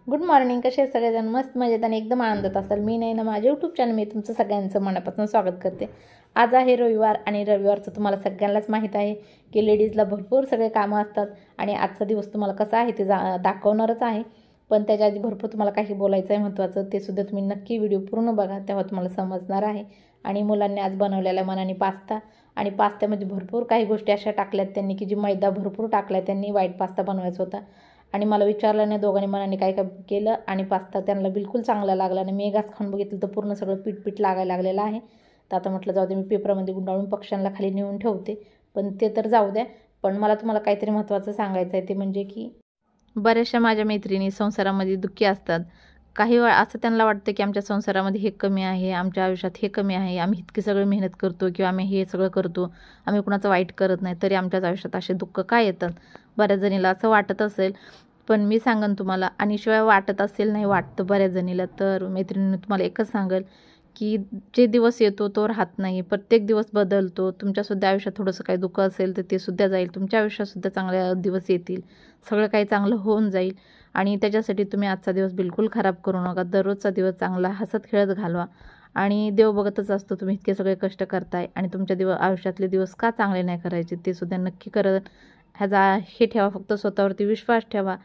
Good morning. कसे आहेत सगळेजण? मस्त मजेत आणि एकदम आनंदात असाल. मी नाही ना, माझ्या यूट्यूब चॅनल मी तुमचं सगळ्यांचं मनापासून स्वागत करते. आज आहे रविवार आणि रविवारचं तुम्हाला सगळ्यांनाच माहीत आहे की लेडीजला भरपूर सगळे कामं असतात आणि आजचा दिवस तुम्हाला कसा आहे ते दाखवणारच आहे. पण त्याच्या आधी भरपूर तुम्हाला काही बोलायचं आहे महत्त्वाचं, ते सुद्धा तुम्ही नक्की व्हिडिओ पूर्ण बघा, तेव्हा तुम्हाला समजणार आहे. आणि मुलांनी आज बनवलेला मनाने पास्ता, आणि पास्त्यामध्ये भरपूर काही गोष्टी अशा टाकल्यात त्यांनी की जी मैदा भरपूर टाकला. त्यांनी व्हाईट पास्ता बनवायचा होता आणि मला विचारलं नाही दोघांनी मनाने काय काय केलं, आणि पास्ता त्यांना बिलकुल चांगला लागला आणि मी एकच खाऊन बघितलं तर पूर्ण सगळं पीठ लागायला लागलेलं आहे. तर आता म्हटलं जाऊ दे, मी पेपरामध्ये गुंडाळून पक्ष्यांना खाली नेऊन ठेवते. पण ते तर जाऊ द्या, पण मला तुम्हाला काहीतरी महत्त्वाचं सांगायचं आहे. ते म्हणजे की बऱ्याचशा माझ्या मैत्रिणी संसारामध्ये दुःखी असतात. काही वेळा असं त्यांना वाटतं की आमच्या संसारामध्ये हे कमी आहे, आमच्या आयुष्यात हे कमी आहे, आम्ही इतकी सगळी मेहनत करतो किंवा आम्ही हे सगळं करतो, आम्ही कुणाचं वाईट करत नाही, तरी आमच्याच आयुष्यात असे दुःख काय येतात. बऱ्याच जणीला असं वाटत असेल, पण मी सांगेन तुम्हाला, आणि शिवाय वाटत असेल, नाही वाटतं बऱ्याच जणीला, तर मैत्रिणींनी तुम्हाला एकच सांगेल की जे दिवस येतो तो राहत नाही, प्रत्येक दिवस बदलतो. तुमच्यासुद्धा आयुष्यात थोडंसं काही दुःख असेल तर ते सुद्धा जाईल, तुमच्या आयुष्यातसुद्धा चांगले दिवस येतील, सगळं काही चांगलं होऊन जाईल. आणि त्याच्यासाठी तुम्ही आजचा दिवस बिलकुल खराब करू नका. दररोजचा दिवस चांगला हसत खेळत घालवा. आणि देव बघतच असतो तुम्ही इतके सगळे कष्ट करताय, आणि तुमच्या आयुष्यातले दिवस का चांगले नाही करायचे ते सुद्धा नक्की करत ह्याचा हे ठेवा, फक्त स्वतःवरती विश्वास ठेवा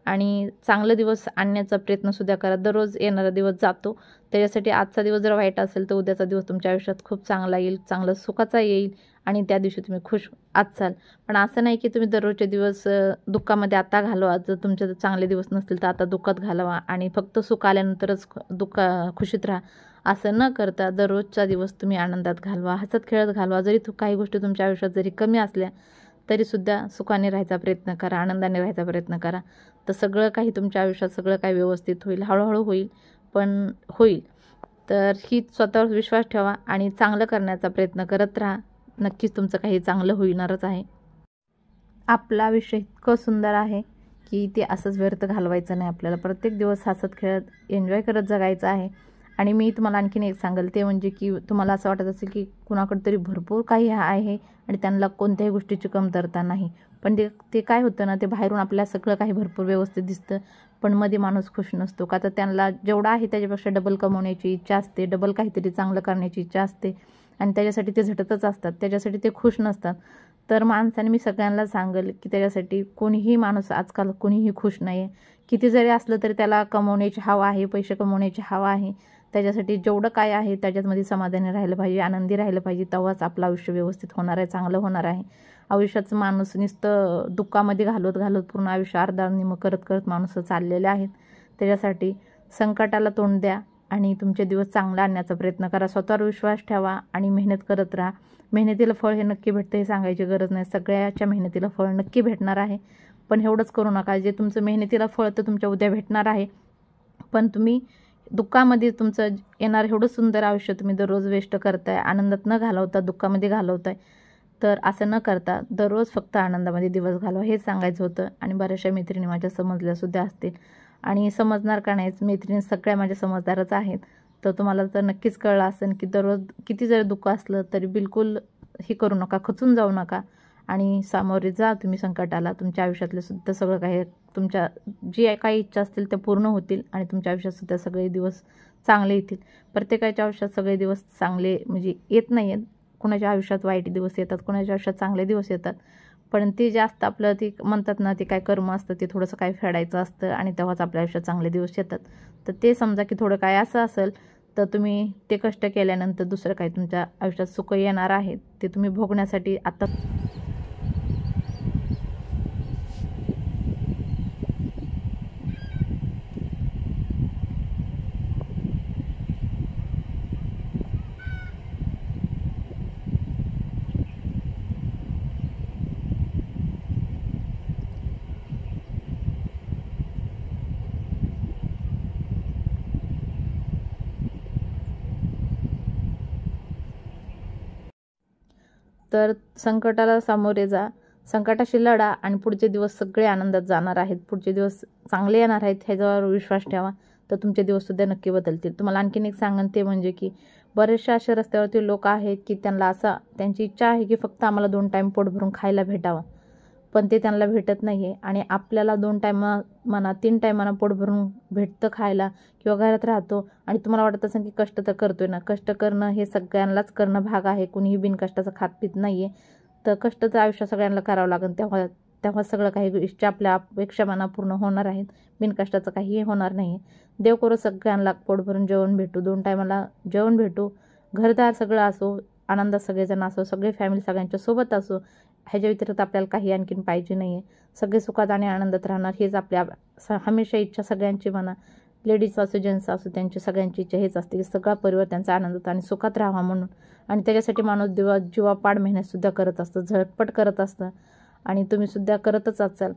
आणि चांगले दिवस आणण्याचा प्रयत्नसुद्धा करा. दररोज येणारा दिवस जातो, त्याच्यासाठी आजचा दिवस जर वाईट असेल तर उद्याचा दिवस तुमच्या आयुष्यात खूप चांगला येईल, चांगला सुखाचा येईल, आणि त्या दिवशी तुम्ही खुश असाल. पण असं नाही की तुम्ही दररोजचे दिवस दुःखामध्ये आता घालवा. जर तुमचे चांगले दिवस नसतील तर आता दुःखात घालवा आणि फक्त सुख आल्यानंतरच खुशीत राहा. असं न करता दररोजचा दिवस तुम्ही आनंदात घालवा, हसत खेळत घालवा. जरी काही गोष्टी तुमच्या आयुष्यात जरी कमी असल्या तरीसुद्धा सुखाने राहायचा प्रयत्न करा, आनंदाने राहायचा प्रयत्न करा. तर सगळं काही तुमच्या आयुष्यात सगळं काही व्यवस्थित होईल, हळूहळू होईल, पण होईल. तर ही स्वतःवर विश्वास ठेवा आणि चांगलं करण्याचा प्रयत्न करत राहा. नक्कीच तुमचं काही चांगलं होणारच आहे. आपलं आयुष्य इतकं सुंदर आहे की ते असंच व्यर्थ घालवायचं नाही. आपल्याला प्रत्येक दिवस हसत खेळत एन्जॉय करत जगायचं आहे. आणि मी तुम्हाला आणखीन एक सांगेल, ते म्हणजे की तुम्हाला असं वाटत असेल की कुणाकडे तरी भरपूर काही आहे आणि त्यांना कोणत्याही गोष्टीची कमतरता नाही, पण ते काय होतं ना, ते बाहेरून आपल्याला सगळं काही भरपूर व्यवस्थित दिसतं, पण मध्ये माणूस खुश नसतो. का तर त्यांना जेवढा आहे त्याच्यापेक्षा डबल कमवण्याची इच्छा असते, डबल काहीतरी चांगलं करण्याची इच्छा असते, आणि त्याच्यासाठी ते झटतच असतात, त्याच्यासाठी ते खुश नसतात. तर माणसाने मी सगळ्यांना सांगेल की त्याच्यासाठी कोणीही माणूस आजकाल कोणीही खुश नाही आहे. किती जरी असलं तरी त्याला कमवण्याची हवा आहे, पैसे कमवण्याची हवा आहे. त्याच्यासाठी जेवढं काय आहे त्याच्यामध्ये समाधानी राहिलं पाहिजे, आनंदी राहिलं पाहिजे, तेव्हाच आपलं आयुष्य व्यवस्थित होणार आहे, चांगलं होणार आहे. आयुष्याचं माणूस नुसतं दुःखामध्ये घालवत पूर्ण आयुष्य अर्धानिम करत माणूस चाललेले आहेत. त्याच्यासाठी संकटाला तोंड द्या आणि तुमचे दिवस चांगला आणण्याचा प्रयत्न करा. स्वतःवर विश्वास ठेवा आणि मेहनत करत राहा. मेहनतीला फळ हे नक्की भेटतं हे सांगायची गरज नाही, सगळ्याच्या मेहनतीला फळ नक्की भेटणार आहे. पण एवढंच करू नका, जे तुमचं मेहनतीला फळ तर तुमच्या उद्या भेटणार आहे, पण तुम्ही दुःखामध्ये तुमचं येणार एवढं सुंदर आयुष्य तुम्ही दररोज वेस्ट करताय, आनंदात न घालवता दुःखामध्ये घालवताय. तर असं न करता दररोज फक्त आनंदामध्ये दिवस घालवा, हेच सांगायचं होतं. आणि बऱ्याचशा मैत्रिणी माझ्या समजल्यासुद्धा असतील, आणि समजणार का नाहीच, मैत्रिणी सगळ्या माझ्या समजदारच आहेत. तर तुम्हाला तर नक्कीच कळलं असेल की दररोज किती जरी दुःख असलं तरी बिलकुल हे करू नका, खचून जाऊ नका, आणि सामोरे जा तुम्ही संकटाला. तुमच्या आयुष्यातले सुद्धा सगळं काही, तुमच्या जी काही इच्छा असतील त्या पूर्ण होतील, आणि तुमच्या आयुष्यातसुद्धा सगळे दिवस चांगले येतील. प्रत्येकाच्या आयुष्यात सगळे दिवस चांगले म्हणजे येत नाही आहेत, कुणाच्या आयुष्यात वाईट दिवस येतात, कुणाच्या आयुष्यात चांगले दिवस येतात, पण ते जास्त आपलं ते म्हणतात ना, ते काय कर्म असतं ते थोडंसं काय फेडायचं असतं, आणि तेव्हाच आपल्या आयुष्यात चांगले दिवस येतात. तर ते समजा की थोडं काय असं असेल तर तुम्ही ते कष्ट केल्यानंतर दुसरं काही तुमच्या आयुष्यात सुख येणार आहे ते तुम्ही भोगण्यासाठी आता तर संकटाला सामोरे जा, संकटाशी लढा, आणि पुढचे दिवस सगळे आनंदात जाणार आहेत, पुढचे दिवस चांगले येणार आहेत, ह्याच्यावर विश्वास ठेवा. तर तुमचे दिवससुद्धा नक्की बदलतील. तुम्हाला आणखीन एक सांगेन, ते म्हणजे की बरेचसे असे रस्त्यावरती लोक आहेत की त्यांची इच्छा आहे की फक्त आम्हाला 2 टाईम पोट भरून खायला भेटावं, पण ते त्यांना भेटत नाही आहे. आणि आपल्याला 2 टायमा म्हणा 3 टायमांना पोट भरून भेटतं खायला किंवा घरात राहतो. आणि तुम्हाला वाटत असेल की कष्ट तर करतोय ना, कष्ट करणं हे सगळ्यांनाच करणं भाग आहे. कुणीही बिनकष्टाचं खात पित नाही आहे. तर कष्ट तर आयुष्यात सगळ्यांना करावं लागेल, तेव्हा तेव्हा सगळं काही गोष्टी आपल्या अपेक्षा मना पूर्ण होणार आहेत. बिनकष्टाचं काहीही होणार नाही. देव करो सगळ्यांना पोट भरून जेवण भेटू, 2 टायमाला जेवण भेटू, घरदार सगळं असो, आनंदात सगळेजण असो, सगळे फॅमिली सगळ्यांच्या सोबत असो. ह्याच्या व्यतिरिक्त आपल्याला काही आणखीन पाहिजे नाही आहे. सगळे सुखात आणि आनंदात राहणार हेच आपल्या हमेशा इच्छा सगळ्यांची म्हणा, लेडीज असो जेंट्स असो, त्यांची सगळ्यांची इच्छा हेच असते की सगळा परिवार त्यांचा आनंदात आणि सुखात राहावा म्हणून. आणि त्याच्यासाठी माणूस जीवापाड मेहनतसुद्धा करत असतं, झटपट करत असतं. आणि तुम्हीसुद्धा करतच असाल.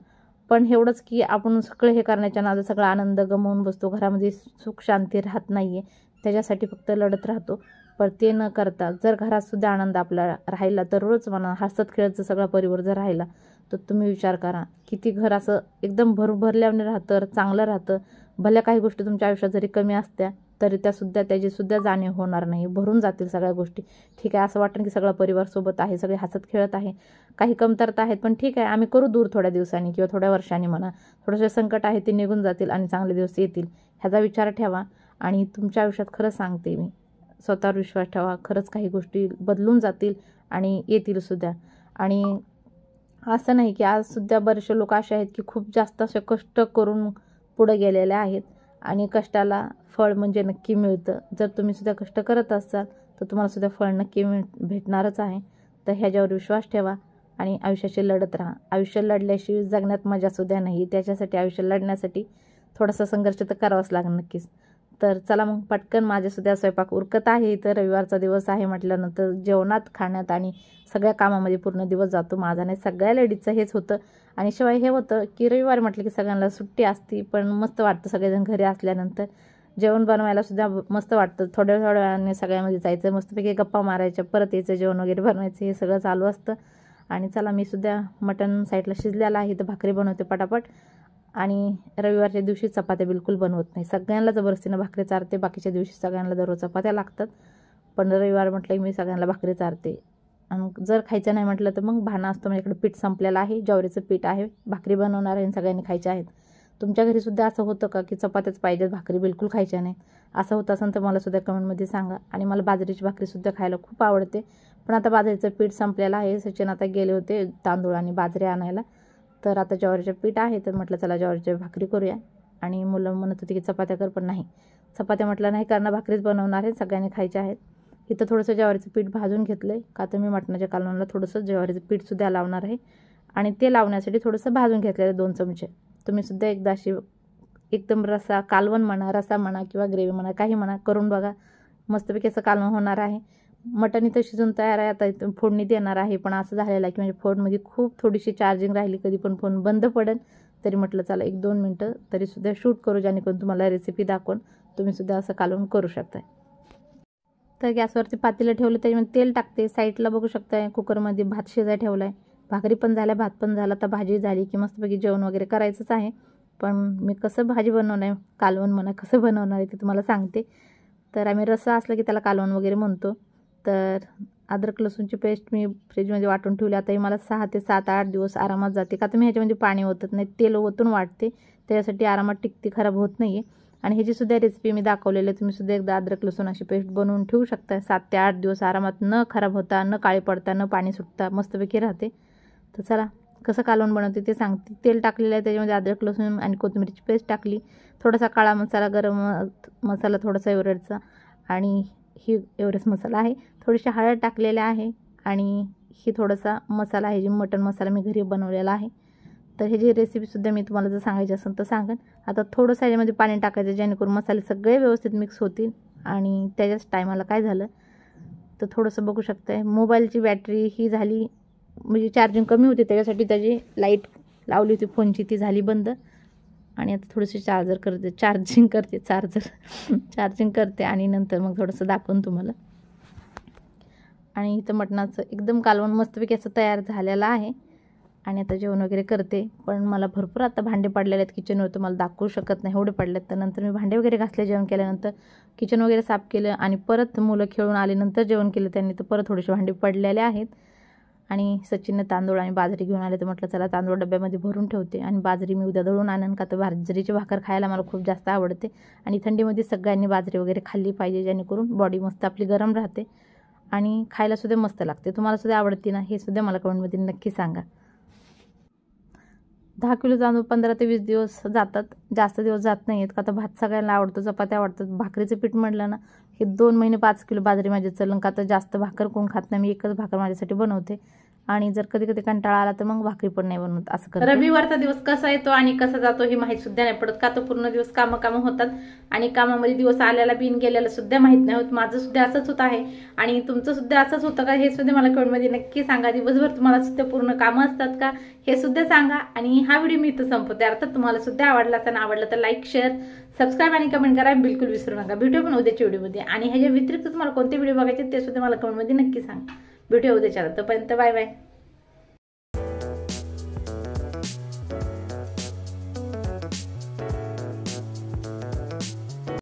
पण एवढंच की आपण सगळं हे करण्याच्या नादात सगळा आनंद गमावून बसतो, घरामध्ये सुख शांती राहत नाही आहे, त्याच्यासाठी फक्त लढत राहतो. पण ते न करता जर घरातसुद्धा आनंद आपला राहिला तर रोज म्हणा हसत खेळत जर सगळा परिवार जर राहिला तर तुम्ही विचार करा किती घर असं एकदम भरभरल्याने राहतं, चांगलं राहतं. भल्या काही गोष्टी तुमच्या आयुष्यात जरी कमी असत्या तरी त्याचीसुद्धा जाणीव होणार नाही, भरून जातील सगळ्या गोष्टी. ठीक आहे, असं वाटतं की सगळा परिवार सोबत आहे, सगळे हसत खेळत आहे, काही कमतरता आहेत पण ठीक आहे, आम्ही करू दूर थोड्या दिवसांनी किंवा थोड्या वर्षांनी म्हणा. थोडेसे संकट आहे ते निघून जातील आणि चांगले दिवस येतील, ह्याचा विचार ठेवा. आणि तुमच्या आयुष्यात खरंच सांगते मी, स्वतःवर विश्वास ठेवा, खरंच काही गोष्टी बदलून जातील आणि येतीलसुद्धा. आणि असं नाही की आजसुद्धा बरेचसे लोक असे आहेत की खूप जास्त असे कष्ट करून पुढे गेलेले आहेत आणि कष्टाला फळ म्हणजे नक्की मिळतं. जर तुम्हीसुद्धा कष्ट करत असाल तर तुम्हालासुद्धा फळ नक्की भेटणारच आहे. तर ह्याच्यावर विश्वास ठेवा आणि आयुष्याशी लढत राहा. आयुष्य लढल्याशिवाय जगण्यात मजासुद्धा नाही, त्याच्यासाठी आयुष्य लढण्यासाठी थोडासा संघर्ष तर करावाच लागेल नक्कीच. तर चला मग पटकन माझ्यासुद्धा स्वयंपाक उरकत आहे. तर रविवारचा दिवस आहे म्हटल्यानंतर जेवणात खाण्यात आणि सगळ्या कामामध्ये पूर्ण दिवस जातो माझा, नाही सगळ्या लेडीजचं हेच होतं. आणि शिवाय हे होतं की रविवार म्हटलं की सगळ्यांना सुट्टी असते, पण मस्त वाटतं सगळेजण घरी असल्यानंतर जेवण बनवायलासुद्धा मस्त वाटतं. थोड्या वेळाने सगळ्यामध्ये जायचं, मस्तपैकी गप्पा मारायच्या, परत यायचं, जेवण वगैरे बनवायचं, हे सगळं चालू असतं. आणि चला मी सुद्धा मटण साईडला शिजलेलं आहे तर भाकरी बनवते पटापट. आणि रविवारच्या दिवशी चपात्या बिलकुल बनवत नाही, सगळ्यांना जबरदस्तीनं भाकरी चारते. बाकीच्या दिवशी सगळ्यांना दररोज चपात्या लागतात, पण रविवार म्हटलं की मी सगळ्यांना भाकरी चारते. आणि जर खायचं नाही म्हटलं तर मग भाना असतं. माझ्याकडे पीठ संपलेलं आहे, ज्वारीचं पीठ आहे, भाकरी बनवणार आहे आणि सगळ्यांनी खायच्या आहेत. तुमच्या घरीसुद्धा असं होतं का की चपात्याच पाहिजेत, भाकरी बिलकुल खायच्या नाही? असं होत असेल तर मलासुद्धा कमेंटमध्ये सांगा. आणि मला बाजरीची भाकरीसुद्धा खायला खूप आवडते, पण आता बाजरीचं पीठ संपलेलं आहे. सचिन आता गेले होते तांदूळ आणि बाजरी आणायला, तर आता ज्वारीचं पीठ आहे. तर म्हटलं चला ज्वारीची भाकरी करूया. आणि मुलं म्हणत होती की चपात्या कर, पण नाही, चपात्या म्हटलं नाही करणार, भाकरीच बनवणार आहे, सगळ्यांनी खायच्या आहेत. इथं थोडंसं ज्वारीचं पीठ भाजून घेतलं आहे, का तर मी मटणाच्या कालवणाला थोडंसं ज्वारीचं पीठसुद्धा लावणार आहे. आणि ते लावण्यासाठी थोडंसं भाजून घेतलेलं 2 चमचे. तुम्हीसुद्धा एकदा अशी एकदम रसा कालवण म्हणा, रसा म्हणा किंवा ग्रेव्ही म्हणा, काही म्हणा, करून बघा. मस्तपैकी असं कालवण होणार आहे. मटण इथं शिजून तयार आहे, आता इथं फोडणी देणार आहे. पण असं झालेलं आहे की म्हणजे फोनमध्ये खूप थोडीशी चार्जिंग राहिली, कधी पण फोन बंद पडेल. तरी म्हटलं चला 1-2 मिनटं तरीसुद्धा शूट करू, जेणेकरून तुम्हाला रेसिपी दाखवून तुम्हीसुद्धा असं कालवण करू शकताय. तर गॅसवरती पातेलं ठेवलं, त्याच्यामध्ये तेल टाकते. साईडला बघू शकताय कुकरमध्ये भात शिजाय ठेवला आहे. भाकरी पण झाल्या, भात पण झाला, तर भाजी झाली की मस्तपैकी जेवण वगैरे करायचंच आहे. पण मी कसं भाजी बनवणार आहे, कालवण म्हणा कसं बनवणार आहे ते तुम्हाला सांगते. तर आम्ही रस्सा असलं की त्याला कालवण वगैरे म्हणतो. तर अद्रक लसूणची पेस्ट मी फ्रीजमध्ये वाटून ठेवली. आता ही मला 6 ते 7-8 दिवस आरामात जाते, का तर मी ह्याच्यामध्ये पाणी ओतत नाही, तेल ओतून वाटते, त्याच्यासाठी आरामात टिकते, खराब होत नाही आहे. आणि ह्याचीसुद्धा रेसिपी मी दाखवलेली आहे, तुम्हीसुद्धा एकदा अद्रक लसूण अशी पेस्ट बनवून ठेवू शकता. 7 ते 8 दिवस आरामात, न खराब होता, न काळी पडता, न पाणी सुटता, मस्तपैकी राहते. तर चला कसं कालवण बनवते ते सांगते. तेल टाकलेलं आहे, त्याच्यामध्ये अद्रक लसूण आणि कोथिंबीरची पेस्ट टाकली, थोडासा काळा मसाला, गरम मसाला थोडासा एव्हरेस्टचा, आणि ही एव्हरेस्ट मसाला आहे, थोडीशी हळद टाकलेली आहे. आणि ही थोडासा मसाला आहे, जी मटण मसाला मी घरी बनवलेला आहे. तर ह्याची रेसिपीसुद्धा मी तुम्हाला जर सांगायची असेल तर सांगेन. आता थोडंसं ह्याच्यामध्ये पाणी टाकायचं, जेणेकरून मसाले सगळे व्यवस्थित मिक्स होतील. आणि त्याच्याच टायमाला काय झालं तर थोडंसं बघू शकताय, मोबाईलची बॅटरी ही झाली, म्हणजे चार्जिंग कमी होती, त्याच्यासाठी त्याची लाईट लावली होती फोनची, ती झाली बंद. आणि आता थोडीशी चार्जिंग करते आणि नंतर मग थोडंसं दाखवून तुम्हाला. आणि इथं मटणाचं एकदम कालवण मस्तपैकी असं तयार झालेलं आहे. आणि आता जेवण वगैरे करते. पण मला भरपूर आता भांडे पडलेले आहेत किचनवर, तुम्हाला दाखवू शकत नाही एवढे पडलेत. तर नंतर मी भांडे वगैरे घासले, जेवण केल्यानंतर किचन वगैरे साफ केलं आणि परत मुलं खेळून आल्यानंतर जेवण केलं त्यांनी, तर परत थोडेसे भांडे पडलेले आहेत. आणि सचिनने तांदूळ आणि बाजरी घेऊन आले, तर म्हटलं चला तांदूळ डब्यामध्ये भरून ठेवते आणि बाजरी मी उद्या दळून आणन, का तर बाजरीची भाकर खायला मला खूप जास्त आवडते आणि थंडीमध्ये सगळ्यांनी बाजरी वगैरे खाल्ली पाहिजे, जेणेकरून बॉडी मस्त आपली गरम राहते आणि खायला सुद्धा मस्त लागते। तुम्हाला सुद्धा आवडते ना, हे सुद्धा मला कमेंटमध्ये नक्की सांगा। 10 किलो तांदूळ 15 ते 20 दिवस जातात, जास्त दिवस जात नाहीत, का तर भात सगळ्यांना आवडतो, चपात्या आवडतात। भाकरीचं पीठ म्हटलं ना हे 2 महिने 5 किलो बाजरी माझी चलन, का तर जास्त भाकर कोण खात नाही, मी एकच भाकर माझ्यासाठी बनवते आणि जर कधी कधी कंटाळा आला तर मग भाकरी पण नाही बनवत, असं करते। रविवारचा दिवस कसा येतो आणि कसा जातो हे माहित सुद्धा नाही पडत, का तर पूर्ण दिवस काम होतात आणि कामामध्ये दिवस आल्याला बिन गेल्याला सुद्धा माहित नाही होत। माझं सुद्धा असंच होत आहे आणि तुमचं सुद्धा असंच होतं का हे सुद्धा मला कमेंटमध्ये नक्की सांगा। दिवसभर तुम्हाला सुद्धा पूर्ण कामं असतात का हे सुद्धा सांगा आणि हा व्हिडिओ मी इथं संपवते। अर्थात तुम्हाला सुद्धा आवडला असेल, आवडलं तर लाईक शेअर सबस्क्राईब आणि कमेंट करा बिलकुल विसरू नका। भेटू पण उद्याच्या व्हिडिओमध्ये आणि ह्याच्या व्यतिरिक्त तुम्हाला कोणते व्हिडिओ बघायचे ते सुद्धा मला कमेंटमध्ये नक्की सांगा। भेटू उद्याच्या, तोपर्यंत बाय बाय।